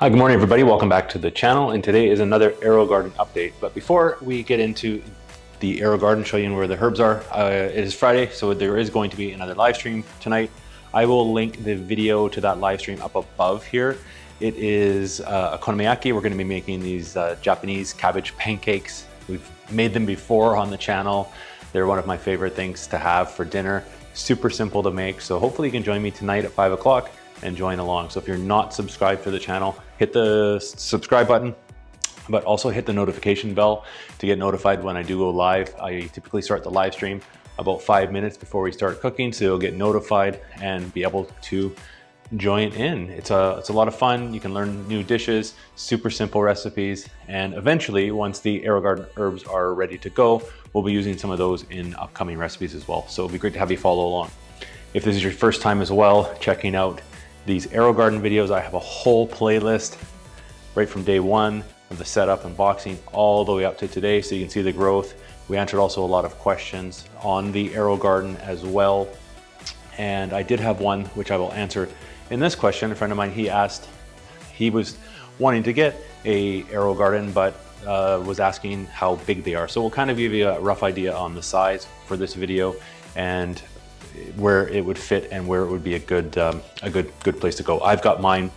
Hi, good morning everybody. Welcome back to the channel, and today is another AeroGarden update. But before we get into the AeroGarden, show you where the herbs are, it is Friday, so there is going to be another live stream tonight. I will link the video to that live stream up above here. It is okonomiyaki. We're going to be making these Japanese cabbage pancakes. We've made them before on the channel. They're one of my favorite things to have for dinner. Super simple to make, so hopefully you can join me tonight at 5 o'clock and join along. So if you're not subscribed to the channel, hit the subscribe button, but also hit the notification bell to get notified when I do go live. I typically start the live stream about 5 minutes before we start cooking, so you'll get notified and be able to join in. It's a lot of fun. You can learn new dishes, super simple recipes, and eventually, once the AeroGarden herbs are ready to go, we'll be using some of those in upcoming recipes as well. So it'll be great to have you follow along. If this is your first time as well, checking out these AeroGarden videos, I have a whole playlist right from day one of the setup and unboxing all the way up to today, so you can see the growth. We answered also a lot of questions on the AeroGarden as well, and I did have one which I will answer in this question. A friend of mine, he asked, he was wanting to get a AeroGarden, but was asking how big they are. So we'll kind of give you a rough idea on the size for this video and where it would fit and where it would be a good place to go. I've got mine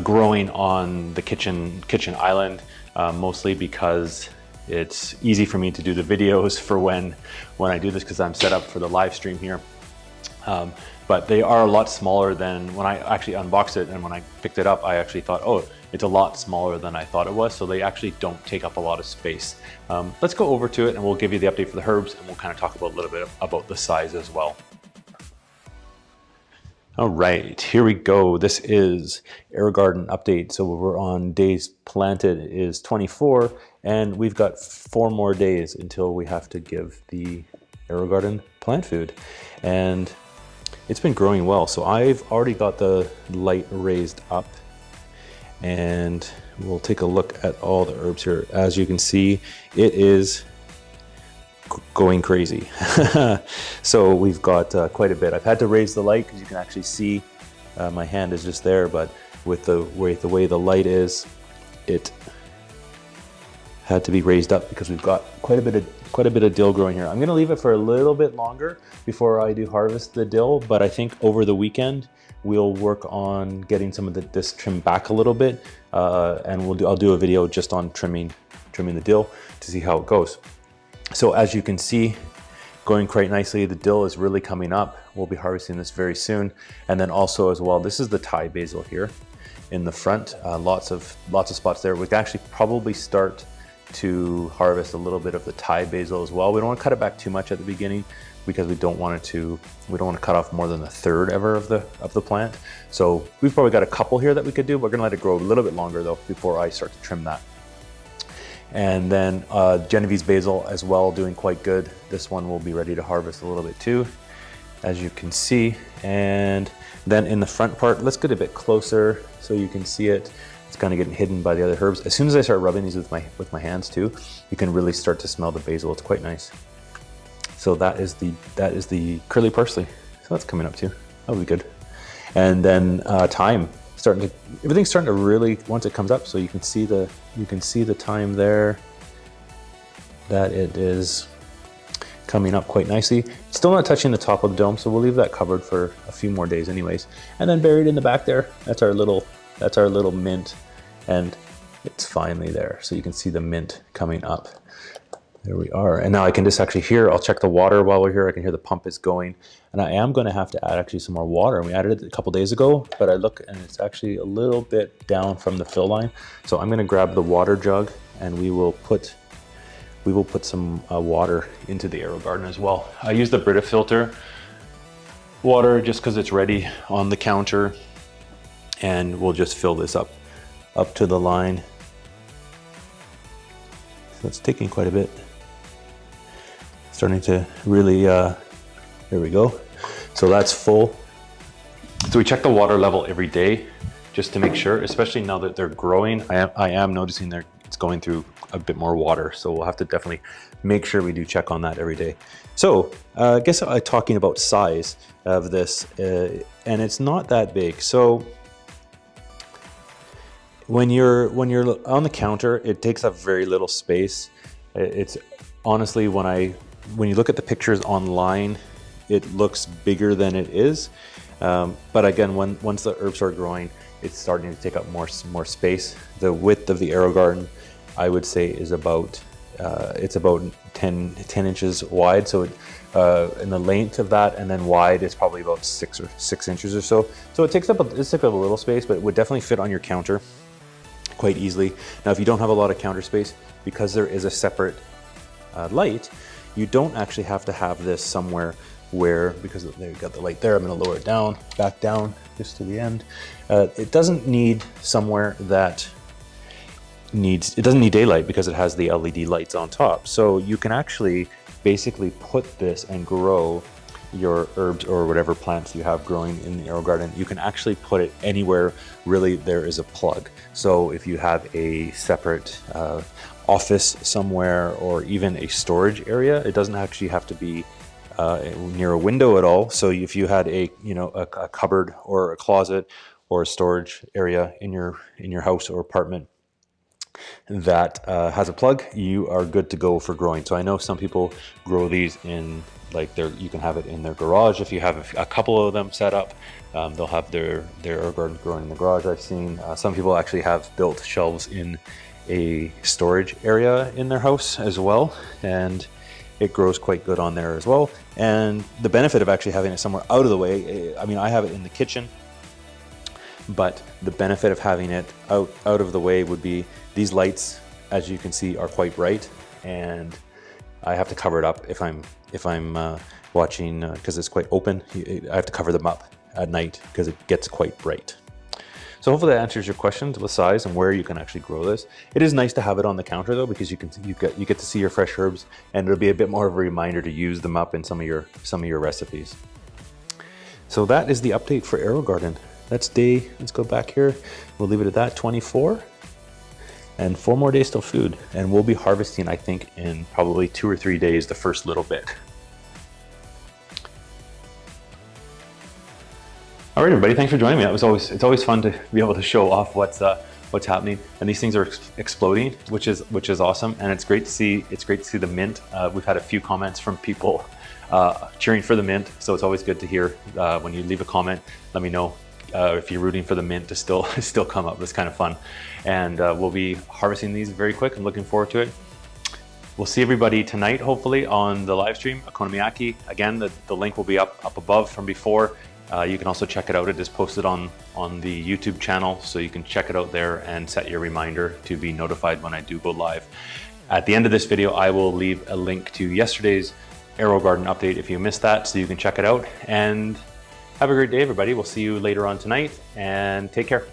growing on the kitchen island, mostly because it's easy for me to do the videos for when I do this, because I'm set up for the live stream here. But they are a lot smaller than when I actually unboxed it, and when I picked it up, I actually thought, oh, it's a lot smaller than I thought it was. So they actually don't take up a lot of space. Let's go over to it and we'll give you the update for the herbs, and we'll kind of talk about a little bit about the size as well. All right, here we go. This is AeroGarden update. So we're on days planted is 24, and we've got 4 more days until we have to give the AeroGarden plant food. And it's been growing well. So I've already got the light raised up, and we'll take a look at all the herbs here. As you can see, it is going crazy. So we've got quite a bit. I've had to raise the light because you can actually see my hand is just there, but with the way the light is, it had to be raised up because we've got quite a bit of dill growing here. I'm going to leave it for a little bit longer before I do harvest the dill, but I think over the weekend we'll work on getting some of this trimmed back a little bit, and I'll do a video just on trimming the dill to see how it goes. So as you can see, going quite nicely, the dill is really coming up. We'll be harvesting this very soon. And then also as well, this is the Thai basil here in the front. Lots of spots there. We can actually probably start to harvest a little bit of the Thai basil as well. We don't want to cut it back too much at the beginning because we don't want to cut off more than a third ever of the plant. So we've probably got a couple here that we could do. We're going to let it grow a little bit longer though before I start to trim that. And then Genovese Basil as well, doing quite good. This one will be ready to harvest a little bit too, as you can see. And then in the front part, let's get a bit closer so you can see it. It's kind of getting hidden by the other herbs. As soon as I start rubbing these with my hands too, you can really start to smell the basil. It's quite nice. So that is the curly parsley. So that's coming up too. That'll be good. And then thyme. Everything's starting to really, once it comes up, so you can see the thyme there, that it is coming up quite nicely. Still not touching the top of the dome, so we'll leave that covered for a few more days anyways. And then buried in the back there, that's our little mint, and it's finally there. So you can see the mint coming up. There we are. And now I can just actually hear, I'll check the water while we're here. I can hear the pump is going. And I am going to have to add actually some more water. We added it a couple days ago, but I look and it's actually a little bit down from the fill line. So I'm going to grab the water jug and we will put some water into the AeroGarden as well. I use the Brita filter water just because it's ready on the counter, and we'll just fill this up to the line. So it's taking quite a bit. Starting to really, there we go. So that's full. So we check the water level every day just to make sure, especially now that they're growing. I am noticing it's going through a bit more water. So we'll have to definitely make sure we do check on that every day. So I guess I'm talking about size of this, and it's not that big. So When you're on the counter, it takes up very little space. It's honestly, when you look at the pictures online, it looks bigger than it is. But again, once the herbs start growing, it's starting to take up more space. The width of the AeroGarden, I would say, is about it's about 10 inches wide. So in the length of that, and then wide is probably about 6 inches or so. So it takes up a little space, but it would definitely fit on your counter quite easily. Now, if you don't have a lot of counter space, because there is a separate light, you don't actually have to have this somewhere where, because there you got the light there, I'm going to lower it down, back down just to the end. It doesn't need somewhere that it doesn't need daylight because it has the LED lights on top. So you can actually basically put this and grow your herbs or whatever plants you have growing in the AeroGarden. You can actually put it anywhere really there is a plug. So if you have a separate office somewhere, or even a storage area, it doesn't actually have to be near a window at all. So if you had a cupboard or a closet or a storage area in your house or apartment that has a plug, you are good to go for growing. So I know some people grow these in you can have it in their garage. If you have a couple of them set up, they'll have their AeroGarden growing in the garage. I've seen some people actually have built shelves in a storage area in their house as well, and it grows quite good on there as well. And the benefit of actually having it somewhere out of the way, I mean, I have it in the kitchen, but the benefit of having it out of the way would be these lights, as you can see, are quite bright, and I have to cover it up if I'm watching, because it's quite open. I have to cover them up at night because it gets quite bright. So hopefully that answers your question to the size and where you can actually grow this. It is nice to have it on the counter though, because you get to see your fresh herbs, and it'll be a bit more of a reminder to use them up in some of your recipes. So that is the update for AeroGarden. Let's go back here. We'll leave it at that, 24. And 4 more days till food. And we'll be harvesting, I think, in probably 2 or 3 days, the first little bit. All right, everybody, thanks for joining me. It's always fun to be able to show off what's happening. And these things are exploding, which is awesome. And it's great to see the mint. We've had a few comments from people cheering for the mint. So it's always good to hear when you leave a comment. Let me know if you're rooting for the mint to still come up. It's kind of fun. And we'll be harvesting these very quick. I'm looking forward to it. We'll see everybody tonight, hopefully, on the live stream, Okonomiyaki. Again, the link will be up above from before. You can also check it out. It is posted on the YouTube channel, so you can check it out there and set your reminder to be notified when I do go live. At the end of this video, I will leave a link to yesterday's AeroGarden update if you missed that, so you can check it out. And have a great day, everybody. We'll see you later on tonight, and take care.